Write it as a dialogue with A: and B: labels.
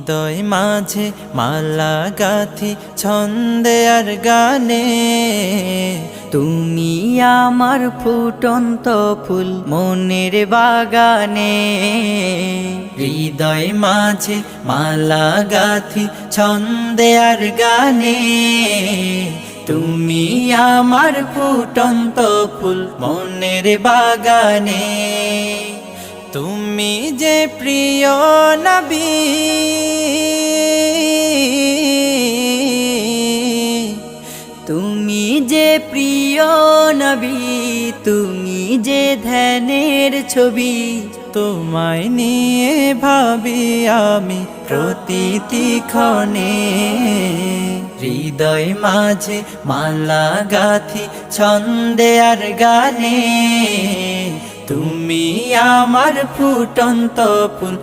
A: হৃদয় মাঝে মালা গাথি ছন্দে আর গানে,
B: তুমি আমার ফুটন্ত ফুল মনের বাগানে।
A: হৃদয় মাঝে মালা গাথি ছন্দে আর গানে, তুমি আমার ফুটন্ত ফুল মনের বাগানে। তুমি যে প্রিয় নবী,
B: তুমি যে প্রিয় নবী, তুমি যে ধ্যানের ছবি।
A: তোমায় নিয়ে ভাবি আমি প্রতিটি ক্ষণে। হৃদয় মাঝে মালা গাথি ছন্দে আর গানে, তুমি আমার ফুটন্ত ফুল